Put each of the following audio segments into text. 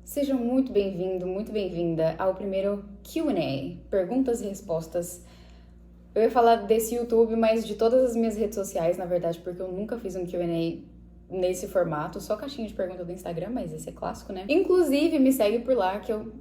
Seja muito bem-vindo, muito bem-vinda ao primeiro Q&A, perguntas e respostas. Eu ia falar desse YouTube, mas de todas as minhas redes sociais, na verdade, porque eu nunca fiz um Q&A nesse formato, só caixinha de pergunta do Instagram, mas esse é clássico, né? Inclusive, me segue por lá, que eu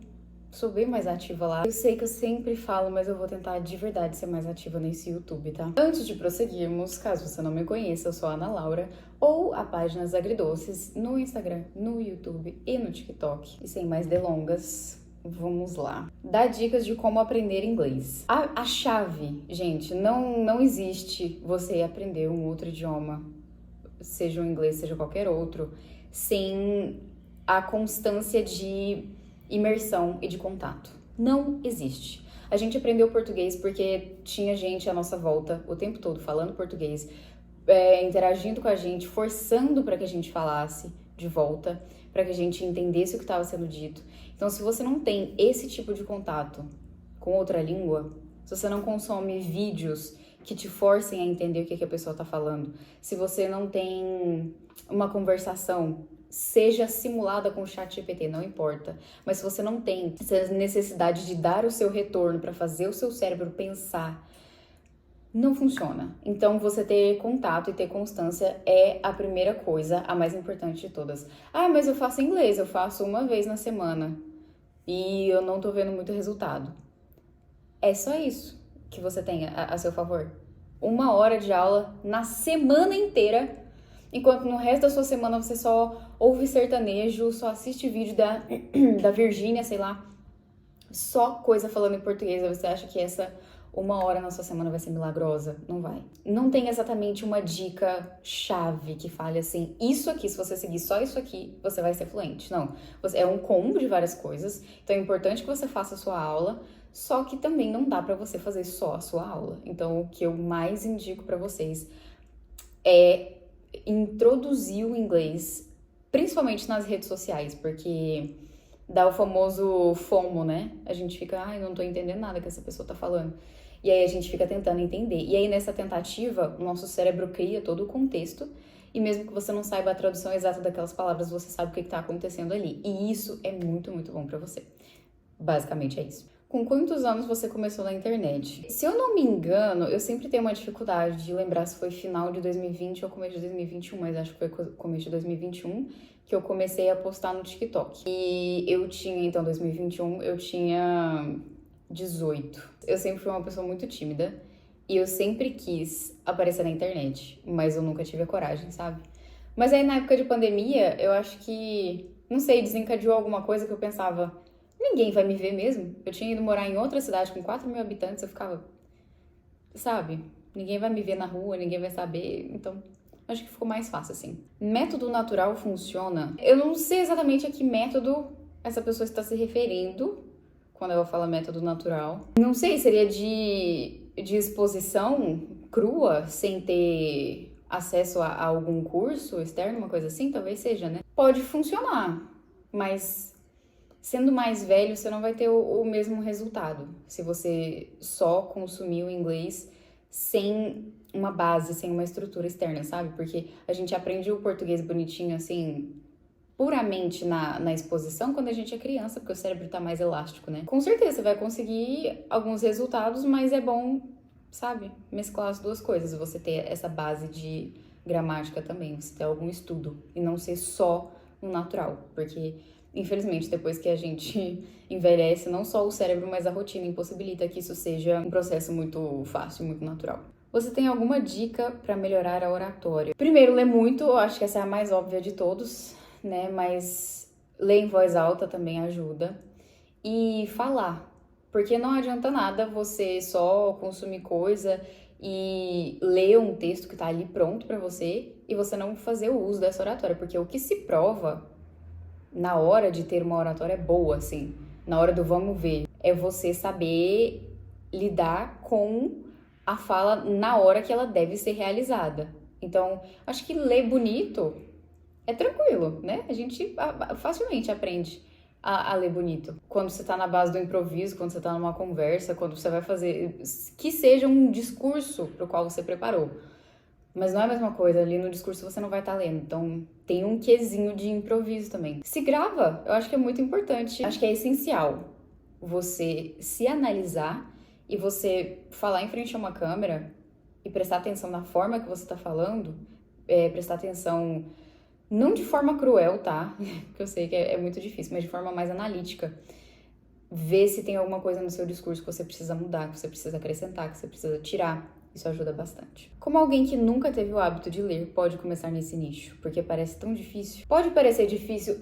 sou bem mais ativa lá. Eu sei que eu sempre falo, mas eu vou tentar de verdade ser mais ativa nesse YouTube, tá? Antes de prosseguirmos, caso você não me conheça, eu sou a Ana Laura, ou a Páginas Agridoces, no Instagram, no YouTube e no TikTok. E sem mais delongas, vamos lá. Dar dicas de como aprender inglês. A chave, gente, não existe você aprender um outro idioma, seja o inglês, seja qualquer outro, sem a constância de imersão e de contato. Não existe. A gente aprendeu português porque tinha gente à nossa volta o tempo todo falando português, interagindo com a gente, forçando para que a gente falasse de volta, para que a gente entendesse o que estava sendo dito. Então, se você não tem esse tipo de contato com outra língua, se você não consome vídeos que te forcem a entender o que a pessoa está falando, se você não tem uma conversação, seja simulada com o chat GPT, não importa, mas se você não tem essa necessidade de dar o seu retorno para fazer o seu cérebro pensar, não funciona. Então, você ter contato e ter constância é a primeira coisa, a mais importante de todas. Ah, mas eu faço inglês, eu faço uma vez na semana e eu não tô vendo muito resultado. É só isso que você tem a seu favor. 1 hora de aula na semana inteira, enquanto no resto da sua semana você só ouve sertanejo, só assiste vídeo da Virgínia, sei lá, só coisa falando em português. Você acha que essa 1 hora na sua semana vai ser milagrosa? Não vai. Não tem exatamente uma dica chave que fale assim, isso aqui, se você seguir só isso aqui, você vai ser fluente. Não. É um combo de várias coisas, então é importante que você faça a sua aula, só que também não dá pra você fazer só a sua aula. Então, o que eu mais indico pra vocês é introduzir o inglês, principalmente nas redes sociais, porque dá o famoso FOMO, né? A gente fica, ai, não tô entendendo nada que essa pessoa tá falando. E aí a gente fica tentando entender. E aí nessa tentativa, o nosso cérebro cria todo o contexto, e mesmo que você não saiba a tradução exata daquelas palavras, você sabe o que tá acontecendo ali. E isso é muito, muito bom pra você. Basicamente é isso. Com quantos anos você começou na internet? Se eu não me engano, eu sempre tenho uma dificuldade de lembrar se foi final de 2020 ou começo de 2021, mas acho que foi começo de 2021 que eu comecei a postar no TikTok. E eu tinha, então, 2021, eu tinha 18. Eu sempre fui uma pessoa muito tímida e eu sempre quis aparecer na internet, mas eu nunca tive a coragem, sabe? Mas aí na época de pandemia, eu acho que, não sei, desencadeou alguma coisa que eu pensava, ninguém vai me ver mesmo. Eu tinha ido morar em outra cidade com 4 mil habitantes, eu ficava, sabe? Ninguém vai me ver na rua, ninguém vai saber, então acho que ficou mais fácil assim. Método natural funciona? Eu não sei exatamente a que método essa pessoa está se referindo quando ela fala método natural. Não sei, seria de exposição crua, sem ter acesso a algum curso externo, uma coisa assim? Talvez seja, né? Pode funcionar, mas sendo mais velho, você não vai ter o mesmo resultado se você só consumir o inglês sem uma base, sem uma estrutura externa, sabe? Porque a gente aprende o português bonitinho, assim, puramente na exposição quando a gente é criança, porque o cérebro tá mais elástico, né? Com certeza você vai conseguir alguns resultados, mas é bom, sabe, mesclar as duas coisas, você ter essa base de gramática também, você ter algum estudo e não ser só no natural, porque infelizmente, depois que a gente envelhece, não só o cérebro, mas a rotina impossibilita que isso seja um processo muito fácil, muito natural. Você tem alguma dica para melhorar a oratória? Primeiro, ler muito, eu acho que essa é a mais óbvia de todos, né? Mas ler em voz alta também ajuda. E falar, porque não adianta nada você só consumir coisa e ler um texto que tá ali pronto para você e você não fazer o uso dessa oratória, porque o que se prova na hora de ter uma oratória boa, assim, na hora do vamos ver, é você saber lidar com a fala na hora que ela deve ser realizada. Então, acho que ler bonito é tranquilo, né? A gente facilmente aprende a ler bonito. Quando você tá na base do improviso, quando você tá numa conversa, quando você vai fazer, que seja um discurso pro qual você preparou. Mas não é a mesma coisa, ali no discurso você não vai estar lendo. Então tem um quesinho de improviso também. Se grava, eu acho que é muito importante. Acho que é essencial você se analisar e você falar em frente a uma câmera e prestar atenção na forma que você tá falando. Prestar atenção, não de forma cruel, tá? Porque eu sei que é muito difícil, mas de forma mais analítica. Ver se tem alguma coisa no seu discurso que você precisa mudar, que você precisa acrescentar, que você precisa tirar. Isso ajuda bastante. Como alguém que nunca teve o hábito de ler pode começar nesse nicho? Porque parece tão difícil. Pode parecer difícil.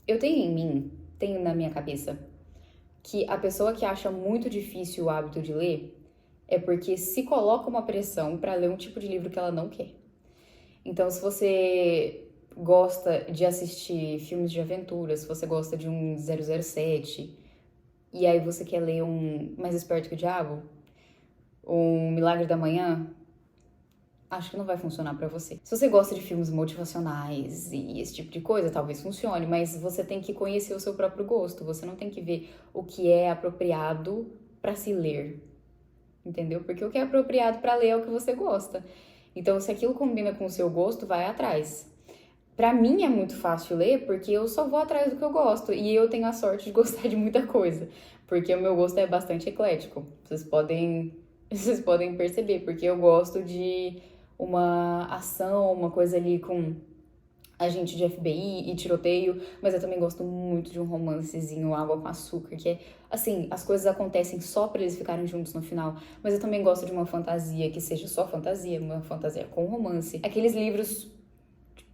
Eu tenho em mim, tenho na minha cabeça, que a pessoa que acha muito difícil o hábito de ler é porque se coloca uma pressão para ler um tipo de livro que ela não quer. Então, se você gosta de assistir filmes de aventura, se você gosta de um 007, e aí você quer ler um Mais Esperto que o Diabo, um Milagre da Manhã, acho que não vai funcionar pra você. Se você gosta de filmes motivacionais e esse tipo de coisa, talvez funcione, mas você tem que conhecer o seu próprio gosto, você não tem que ver o que é apropriado pra se ler, entendeu? Porque o que é apropriado pra ler é o que você gosta. Então, se aquilo combina com o seu gosto, vai atrás. Pra mim é muito fácil ler, porque eu só vou atrás do que eu gosto. E eu tenho a sorte de gostar de muita coisa. Porque o meu gosto é bastante eclético. Vocês podem perceber, porque eu gosto de uma ação, uma coisa ali com agente de FBI e tiroteio, mas eu também gosto muito de um romancezinho, água com açúcar, que é, assim, as coisas acontecem só pra eles ficarem juntos no final, mas eu também gosto de uma fantasia que seja só fantasia, uma fantasia com romance. Aqueles livros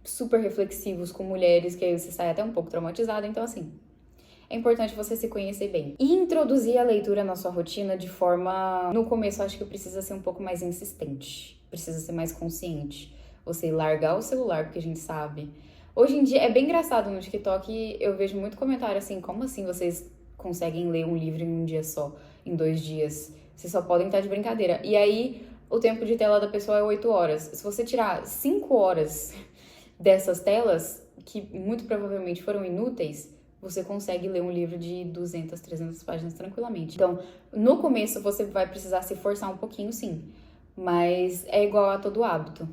super reflexivos com mulheres, que aí você sai até um pouco traumatizada, então assim, é importante você se conhecer bem. E introduzir a leitura na sua rotina de forma... No começo, eu acho que precisa ser um pouco mais insistente. Precisa ser mais consciente. Você largar o celular, porque a gente sabe. Hoje em dia, é bem engraçado no TikTok, eu vejo muito comentário assim, como assim vocês conseguem ler um livro em um dia só, em 2 dias? Vocês só podem estar de brincadeira. E aí, o tempo de tela da pessoa é 8 horas. Se você tirar 5 horas dessas telas, que muito provavelmente foram inúteis, você consegue ler um livro de 200, 300 páginas tranquilamente. Então, no começo você vai precisar se forçar um pouquinho, sim. Mas é igual a todo hábito,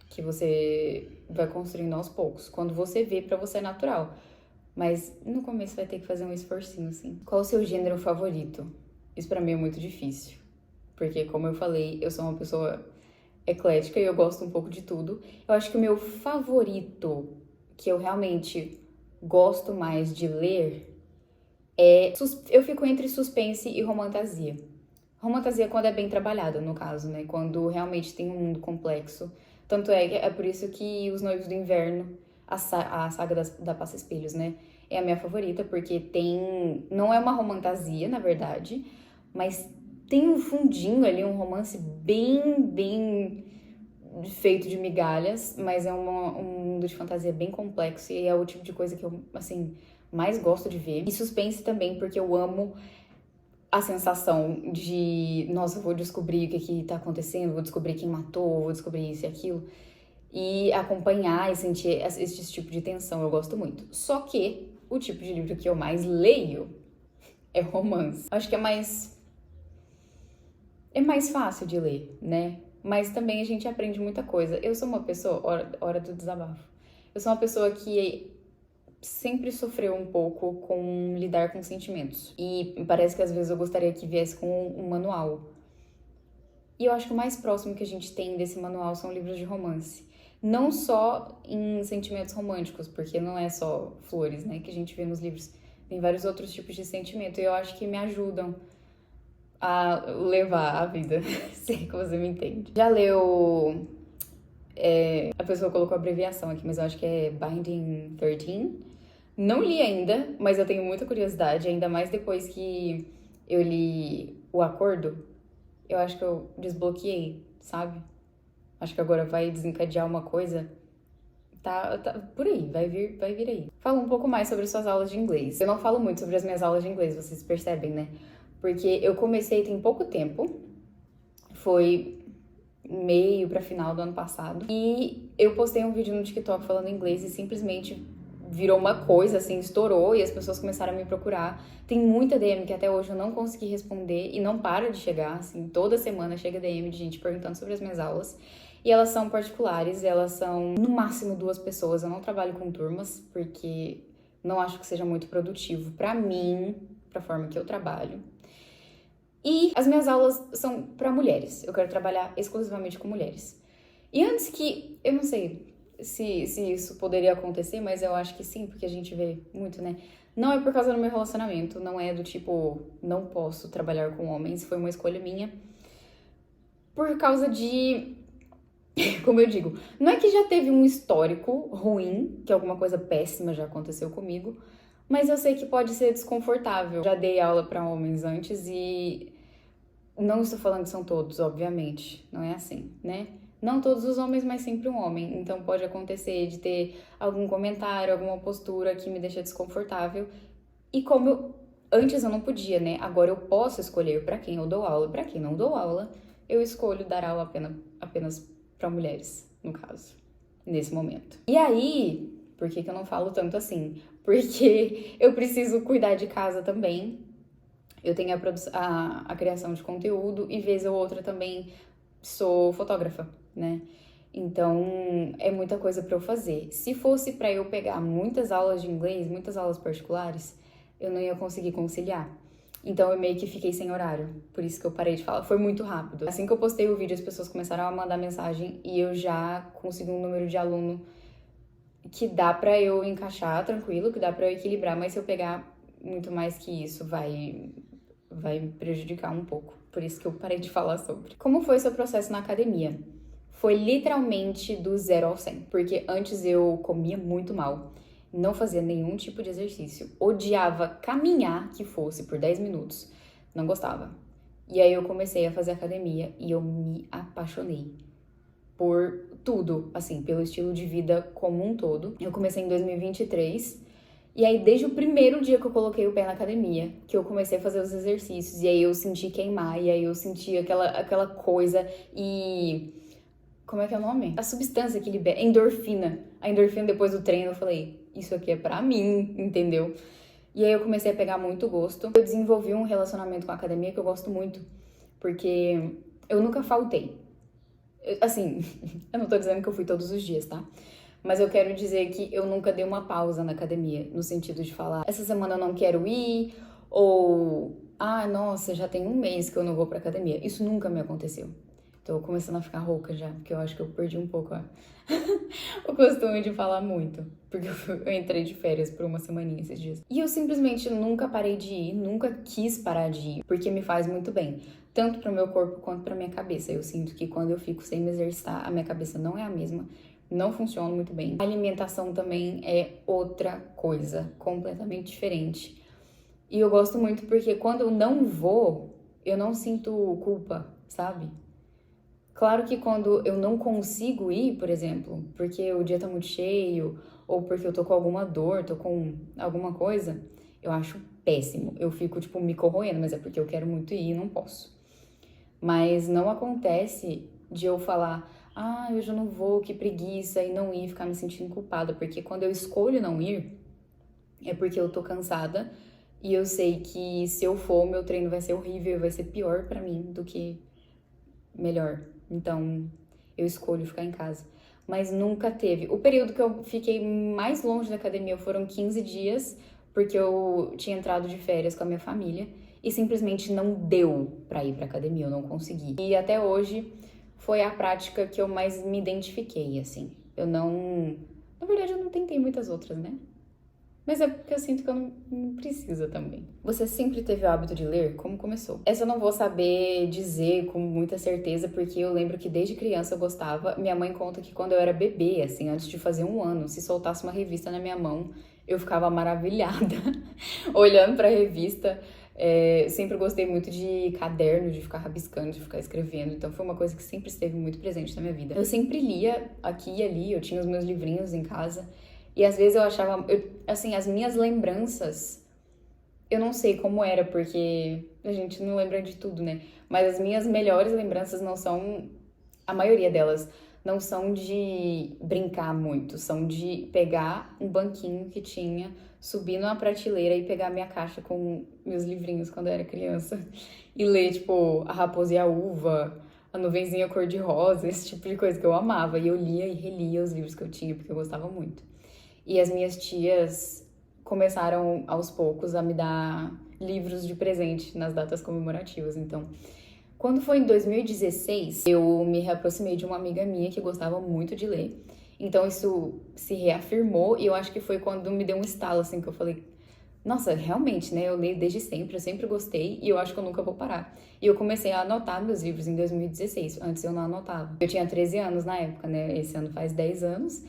que você vai construindo aos poucos. Quando você vê, pra você é natural. Mas no começo vai ter que fazer um esforcinho, sim. Qual o seu gênero favorito? Isso pra mim é muito difícil. Porque, como eu falei, eu sou uma pessoa eclética e eu gosto um pouco de tudo. Eu acho que o meu favorito, que eu realmente gosto mais de ler, eu fico entre suspense e romantasia. Romantasia quando é bem trabalhada, no caso, né? Quando realmente tem um mundo complexo. Tanto é por isso que Os Noivos do Inverno, a saga da Passa Espelhos, né? É a minha favorita, porque tem... Não é uma romantasia, na verdade, mas tem um fundinho ali, um romance bem feito de migalhas, mas é um mundo de fantasia bem complexo e é o tipo de coisa que eu, assim, mais gosto de ver. E suspense também, porque eu amo a sensação de, nossa, vou descobrir o que tá acontecendo, vou descobrir quem matou, vou descobrir isso e aquilo. E acompanhar e sentir esse tipo de tensão, eu gosto muito. Só que o tipo de livro que eu mais leio é romance. Acho que é mais fácil de ler, né? Mas também a gente aprende muita coisa. Eu sou uma pessoa, hora do desabafo, eu sou uma pessoa que sempre sofreu um pouco com lidar com sentimentos. E parece que às vezes eu gostaria que viesse com um manual. E eu acho que o mais próximo que a gente tem desse manual são livros de romance. Não só em sentimentos românticos, porque não é só flores, né, que a gente vê nos livros. Tem vários outros tipos de sentimento e eu acho que me ajudam a levar a vida, se é que você me entende. Já leu... a pessoa colocou a abreviação aqui, mas eu acho que é Binding 13. Não li ainda, mas eu tenho muita curiosidade, ainda mais depois que eu li O Acordo. Eu acho que eu desbloqueei, sabe? Acho que agora vai desencadear uma coisa. Tá por aí, vai vir aí. Fala um pouco mais sobre suas aulas de inglês. Eu não falo muito sobre as minhas aulas de inglês, vocês percebem, né? Porque eu comecei tem pouco tempo. Foi meio pra final do ano passado. E eu postei um vídeo no TikTok falando inglês e simplesmente virou uma coisa, assim, estourou e as pessoas começaram a me procurar. Tem muita DM que até hoje eu não consegui responder e não para de chegar, assim, toda semana chega DM de gente perguntando sobre as minhas aulas. E elas são particulares, elas são no máximo 2 pessoas. Eu não trabalho com turmas, porque não acho que seja muito produtivo pra mim, pra forma que eu trabalho. E as minhas aulas são pra mulheres. Eu quero trabalhar exclusivamente com mulheres. E antes que, eu não sei se isso poderia acontecer, mas eu acho que sim, porque a gente vê muito, né? Não é por causa do meu relacionamento, não é do tipo, não posso trabalhar com homens, foi uma escolha minha. Por causa de, como eu digo, não é que já teve um histórico ruim, que alguma coisa péssima já aconteceu comigo, mas eu sei que pode ser desconfortável. Já dei aula pra homens antes e não estou falando que são todos, obviamente, não é assim, né? Não todos os homens, mas sempre um homem. Então pode acontecer de ter algum comentário, alguma postura que me deixa desconfortável. E antes eu não podia, né? Agora eu posso escolher pra quem eu dou aula, pra quem não dou aula, eu escolho dar aula apenas para mulheres, no caso, nesse momento. E aí, por que eu não falo tanto assim? Porque eu preciso cuidar de casa também. Eu tenho a criação de conteúdo e vez ou outra também sou fotógrafa, né? Então, é muita coisa pra eu fazer. Se fosse pra eu pegar muitas aulas de inglês, muitas aulas particulares, eu não ia conseguir conciliar. Então, eu meio que fiquei sem horário. Por isso que eu parei de falar. Foi muito rápido. Assim que eu postei o vídeo, as pessoas começaram a mandar mensagem e eu já consegui um número de aluno que dá pra eu encaixar tranquilo, que dá pra eu equilibrar, mas se eu pegar muito mais que isso, vai prejudicar um pouco. Por isso que eu parei de falar sobre. Como foi seu processo na academia? Foi literalmente do 0 ao 100, porque antes eu comia muito mal, não fazia nenhum tipo de exercício, odiava caminhar que fosse por 10 minutos, não gostava. E aí eu comecei a fazer academia e eu me apaixonei por tudo, assim, pelo estilo de vida como um todo. Eu comecei em 2023 e aí desde o primeiro dia que eu coloquei o pé na academia, que eu comecei a fazer os exercícios e aí eu senti queimar e aí eu senti aquela coisa e... Como é que é o nome? A substância que libera, endorfina. A endorfina depois do treino, eu falei, isso aqui é pra mim, entendeu? E aí eu comecei a pegar muito gosto. Eu desenvolvi um relacionamento com a academia que eu gosto muito, porque eu nunca faltei. Assim, eu não tô dizendo que eu fui todos os dias, tá? Mas eu quero dizer que eu nunca dei uma pausa na academia, no sentido de falar, essa semana eu não quero ir, ou, nossa, já tem um mês que eu não vou pra academia. Isso nunca me aconteceu. Tô começando a ficar rouca já, porque eu acho que eu perdi um pouco o costume de falar muito. Porque eu entrei de férias por uma semaninha esses dias. E eu simplesmente nunca parei de ir, nunca quis parar de ir, porque me faz muito bem. Tanto pro meu corpo quanto pra minha cabeça. Eu sinto que quando eu fico sem me exercitar, a minha cabeça não é a mesma. Não funciona muito bem. A alimentação também é outra coisa, completamente diferente. E eu gosto muito porque quando eu não vou, eu não sinto culpa, sabe? Claro que quando eu não consigo ir, por exemplo, porque o dia tá muito cheio, ou porque eu tô com alguma dor, tô com alguma coisa, eu acho péssimo. Eu fico, tipo, me corroendo, mas é porque eu quero muito ir e não posso. Mas não acontece de eu falar, hoje eu não vou, que preguiça, e não ir, ficar me sentindo culpada, porque quando eu escolho não ir, é porque eu tô cansada e eu sei que se eu for, meu treino vai ser horrível, vai ser pior pra mim do que melhor. Então, eu escolho ficar em casa. Mas nunca teve. O período que eu fiquei mais longe da academia foram 15 dias, porque eu tinha entrado de férias com a minha família e simplesmente não deu pra ir pra academia, eu não consegui. E até hoje foi a prática que eu mais me identifiquei, assim. Eu não... Na verdade, eu não tentei muitas outras, né? Mas é porque eu sinto que eu não precisa também. Você sempre teve o hábito de ler? Como começou? Essa eu não vou saber dizer com muita certeza, porque eu lembro que desde criança eu gostava. Minha mãe conta que quando eu era bebê, assim, antes de fazer 1 ano, se soltasse uma revista na minha mão, eu ficava maravilhada olhando pra revista. Sempre gostei muito de caderno, de ficar rabiscando, de ficar escrevendo. Então foi uma coisa que sempre esteve muito presente na minha vida. Eu sempre lia aqui e ali, eu tinha os meus livrinhos em casa. E às vezes eu achava, assim, as minhas lembranças, eu não sei como era, porque a gente não lembra de tudo, né? Mas as minhas melhores lembranças não são, a maioria delas, não são de brincar muito, são de pegar um banquinho que tinha, subir numa prateleira e pegar minha caixa com meus livrinhos quando eu era criança e ler, tipo, A Raposa e a Uva, A Nuvenzinha Cor-de-Rosa, esse tipo de coisa que eu amava. E eu lia e relia os livros que eu tinha, porque eu gostava muito. E as minhas tias começaram, aos poucos, a me dar livros de presente nas datas comemorativas. Então, quando foi em 2016, eu me reaproximei de uma amiga minha que gostava muito de ler. Então, isso se reafirmou e eu acho que foi quando me deu um estalo, assim, que eu falei... Nossa, realmente, né? Eu leio desde sempre, eu sempre gostei e eu acho que eu nunca vou parar. E eu comecei a anotar meus livros em 2016, antes eu não anotava. Eu tinha 13 anos na época, né? Esse ano faz 10 anos.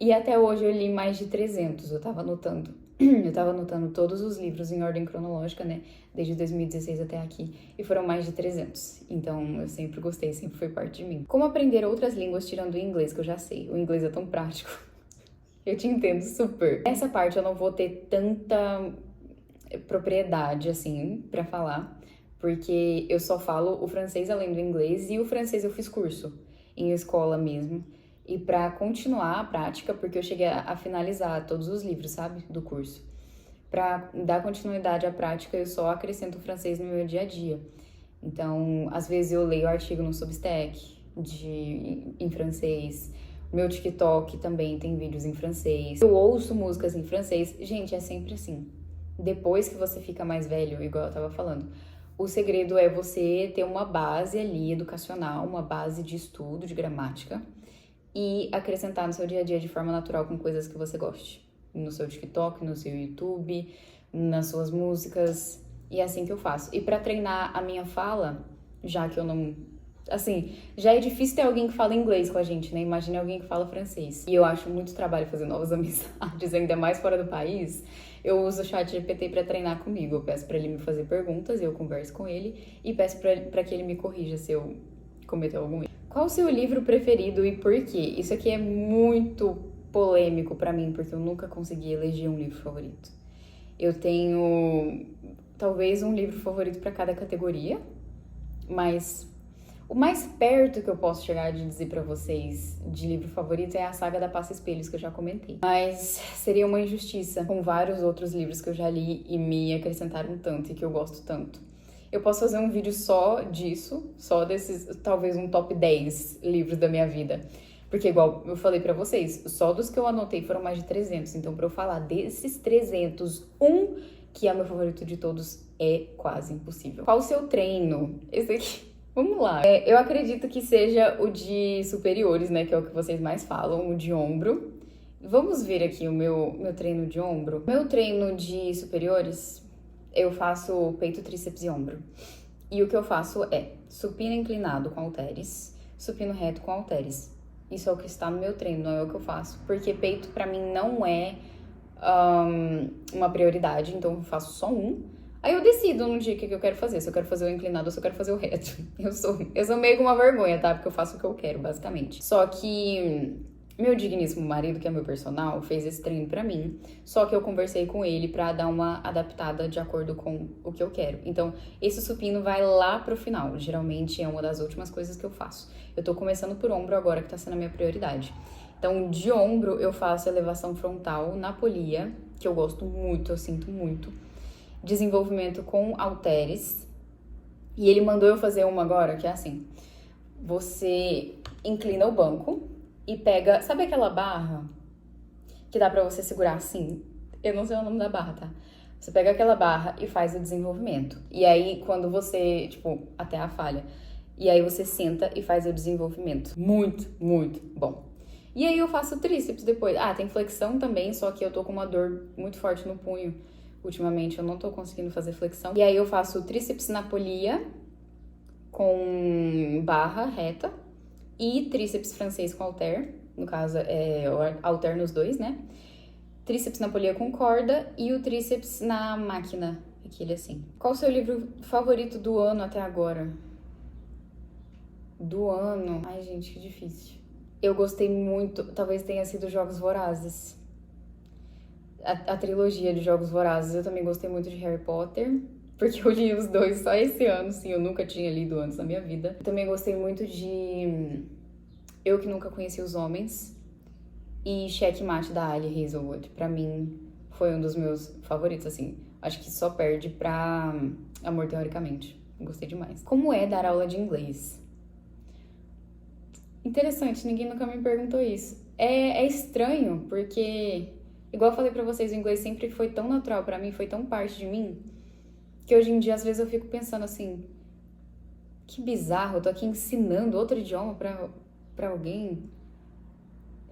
E até hoje eu li mais de 300, eu tava anotando. Eu tava anotando todos os livros em ordem cronológica, né? Desde 2016 até aqui. E foram mais de 300. Então eu sempre gostei, sempre foi parte de mim. Como aprender outras línguas tirando o inglês, que eu já sei. O inglês é tão prático. Eu te entendo super. Essa parte eu não vou ter tanta propriedade, assim, pra falar. Porque eu só falo o francês além do inglês. E o francês eu fiz curso em escola mesmo. E pra continuar a prática, porque eu cheguei a finalizar todos os livros, sabe, do curso. Pra dar continuidade à prática, eu só acrescento o francês no meu dia a dia. Então, às vezes eu leio artigo no Substack em francês. Meu TikTok também tem vídeos em francês. Eu ouço músicas em francês. Gente, é sempre assim. Depois que você fica mais velho, igual eu tava falando, o segredo é você ter uma base ali educacional, uma base de estudo, de gramática, e acrescentar no seu dia a dia de forma natural com coisas que você goste. No seu TikTok, no seu YouTube, nas suas músicas. E é assim que eu faço. E pra treinar a minha fala, já que eu não... Assim, já é difícil ter alguém que fala inglês com a gente, né? Imagine alguém que fala francês. E eu acho muito trabalho fazer novas amizades, ainda mais fora do país. Eu uso o chat GPT pra treinar comigo. Eu peço pra ele me fazer perguntas, eu converso com ele e peço pra que ele me corrija se eu cometer algum erro. Qual o seu livro preferido e por quê? Isso aqui é muito polêmico pra mim, porque eu nunca consegui eleger um livro favorito. Eu tenho talvez um livro favorito pra cada categoria, mas o mais perto que eu posso chegar de dizer pra vocês de livro favorito é a saga da Passa Espelhos, que eu já comentei. Mas seria uma injustiça com vários outros livros que eu já li e me acrescentaram tanto e que eu gosto tanto. Eu posso fazer um vídeo só disso, só desses, talvez um top 10 livros da minha vida. Porque igual eu falei pra vocês, só dos que eu anotei foram mais de 300. Então pra eu falar desses 300, um que é meu favorito de todos é quase impossível. Qual o seu treino? Esse aqui... Vamos lá. Eu acredito que seja o de superiores, né? Que é o que vocês mais falam, o de ombro. Vamos ver aqui o meu treino de ombro. Meu treino de superiores, eu faço peito, tríceps e ombro. E o que eu faço é supino inclinado com halteres, supino reto com halteres. Isso é o que está no meu treino, não é o que eu faço. Porque peito, pra mim, não é uma prioridade, então eu faço só um. Aí eu decido no dia o que eu quero fazer, se eu quero fazer o inclinado ou se eu quero fazer o reto. Eu sou meio com uma vergonha, tá? Porque eu faço o que eu quero, basicamente. Só que meu digníssimo marido, que é meu personal, fez esse treino pra mim. Só que eu conversei com ele pra dar uma adaptada de acordo com o que eu quero. Então, esse supino vai lá pro final. Geralmente é uma das últimas coisas que eu faço. Eu tô começando por ombro agora, que tá sendo a minha prioridade. Então, de ombro, eu faço elevação frontal na polia, que eu gosto muito, eu sinto muito. Desenvolvimento com halteres. E ele mandou eu fazer uma agora, que é assim. Você inclina o banco e pega... Sabe aquela barra que dá pra você segurar assim? Eu não sei o nome da barra, tá? Você pega aquela barra e faz o desenvolvimento. E aí, quando você... Tipo, até a falha. E aí você senta e faz o desenvolvimento. Muito, muito bom. E aí eu faço tríceps depois. Ah, tem flexão também, só que eu tô com uma dor muito forte no punho. Ultimamente eu não tô conseguindo fazer flexão. E aí eu faço tríceps na polia com barra reta e tríceps francês com halter. No caso, é halter nos dois, né? Tríceps na polia com corda e o tríceps na máquina, aquele assim. Qual o seu livro favorito do ano até agora? Do ano? Ai, gente, que difícil. Eu gostei muito, talvez tenha sido Jogos Vorazes. A trilogia de Jogos Vorazes. Eu também gostei muito de Harry Potter, porque eu li os dois só esse ano, sim, eu nunca tinha lido antes na minha vida. Eu também gostei muito de Eu Que Nunca Conheci os Homens e Checkmate da Ali Hazelwood. Pra mim, foi um dos meus favoritos, assim. Acho que só perde pra Amor Teoricamente. Gostei demais. Como é dar aula de inglês? Interessante, ninguém nunca me perguntou isso. É estranho, porque, igual eu falei pra vocês, o inglês sempre foi tão natural pra mim, foi tão parte de mim, que hoje em dia, às vezes, eu fico pensando assim, que bizarro, eu tô aqui ensinando outro idioma pra alguém.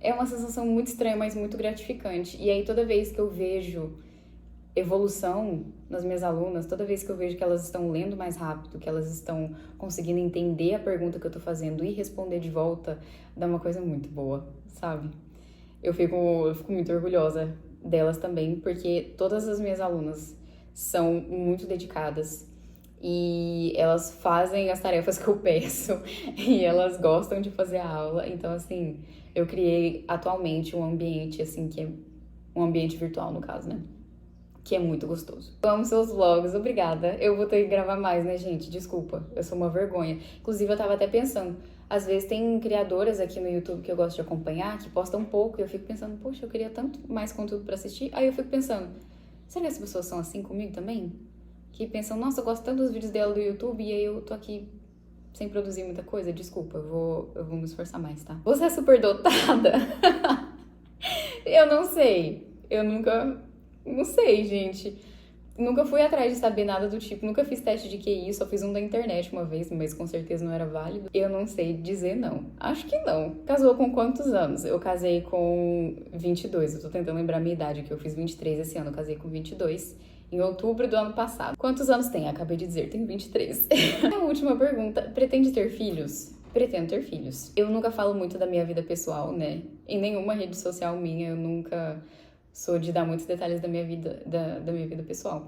É uma sensação muito estranha, mas muito gratificante. E aí, toda vez que eu vejo evolução nas minhas alunas, toda vez que eu vejo que elas estão lendo mais rápido, que elas estão conseguindo entender a pergunta que eu tô fazendo e responder de volta, dá uma coisa muito boa, sabe? Eu fico muito orgulhosa delas também, porque todas as minhas alunas são muito dedicadas e elas fazem as tarefas que eu peço e elas gostam de fazer a aula. Então, assim, eu criei atualmente um ambiente, assim, que é um ambiente virtual, no caso, né? Que é muito gostoso. Eu amo seus vlogs, obrigada. Eu vou ter que gravar mais, né, gente? Desculpa, eu sou uma vergonha. Inclusive, eu tava até pensando, às vezes tem criadoras aqui no YouTube que eu gosto de acompanhar, que postam um pouco, e eu fico pensando, poxa, eu queria tanto mais conteúdo pra assistir. Aí eu fico pensando, será que as pessoas são assim comigo também? Que pensam, nossa, eu gosto tanto dos vídeos dela do YouTube, e aí eu tô aqui sem produzir muita coisa? Desculpa, eu vou me esforçar mais, tá? Você é super dotada? Eu não sei. Eu nunca. Não sei, gente. Nunca fui atrás de saber nada do tipo. Nunca fiz teste de QI, só fiz um da internet uma vez, mas com certeza não era válido. Eu não sei dizer não. Acho que não. Casou com quantos anos? Eu casei com 22. Eu tô tentando lembrar a minha idade, que eu fiz 23 esse ano. Eu casei com 22 em outubro do ano passado. Quantos anos tem? Acabei de dizer, tenho 23. A última pergunta. Pretende ter filhos? Pretendo ter filhos. Eu nunca falo muito da minha vida pessoal, né? Em nenhuma rede social minha, eu nunca sou de dar muitos detalhes da minha vida, da minha vida pessoal.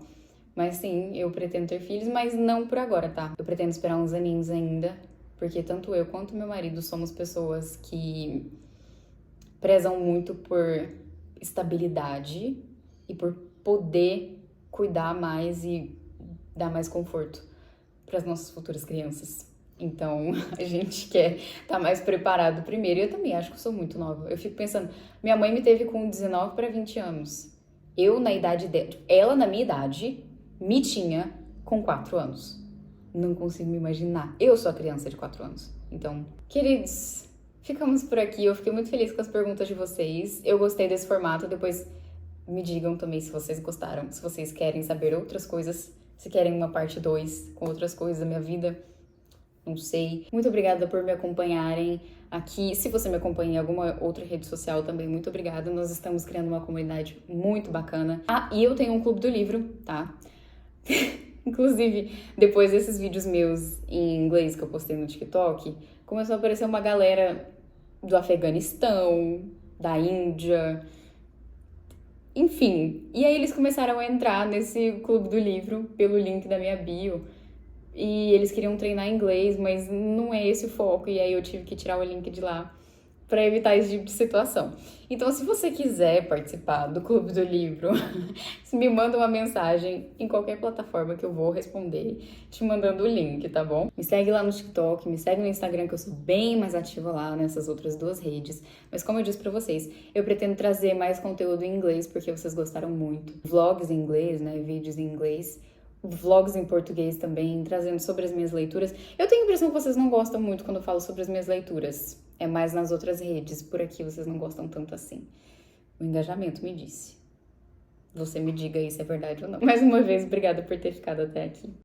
Mas sim, eu pretendo ter filhos, mas não por agora, tá? Eu pretendo esperar uns aninhos ainda, porque tanto eu quanto meu marido somos pessoas que prezam muito por estabilidade e por poder cuidar mais e dar mais conforto para as nossas futuras crianças. Então, a gente quer estar mais preparado primeiro. E eu também acho que eu sou muito nova. Eu fico pensando, minha mãe me teve com 19 para 20 anos. Eu, na idade dela, ela, na minha idade, me tinha com 4 anos. Não consigo me imaginar. Eu sou a criança de 4 anos. Então, queridos, ficamos por aqui. Eu fiquei muito feliz com as perguntas de vocês. Eu gostei desse formato. Depois me digam também se vocês gostaram, se vocês querem saber outras coisas, se querem uma parte 2 com outras coisas da minha vida. Não sei. Muito obrigada por me acompanharem aqui. Se você me acompanha em alguma outra rede social também, muito obrigada. Nós estamos criando uma comunidade muito bacana. Ah, e eu tenho um clube do livro, tá? Inclusive, depois desses vídeos meus em inglês que eu postei no TikTok, começou a aparecer uma galera do Afeganistão, da Índia, enfim. E aí eles começaram a entrar nesse clube do livro pelo link da minha bio. E eles queriam treinar inglês, mas não é esse o foco. E aí eu tive que tirar o link de lá para evitar esse tipo de situação. Então, se você quiser participar do Clube do Livro, me manda uma mensagem em qualquer plataforma que eu vou responder, te mandando o link, tá bom? Me segue lá no TikTok, me segue no Instagram, que eu sou bem mais ativa lá nessas outras duas redes. Mas como eu disse pra vocês, eu pretendo trazer mais conteúdo em inglês, porque vocês gostaram muito. Vlogs em inglês, né? Vídeos em inglês. Vlogs em português também, trazendo sobre as minhas leituras. Eu tenho a impressão que vocês não gostam muito quando eu falo sobre as minhas leituras. É mais nas outras redes. Por aqui vocês não gostam tanto assim. O engajamento me disse. Você me diga aí se é verdade ou não. Mais uma vez, obrigada por ter ficado até aqui.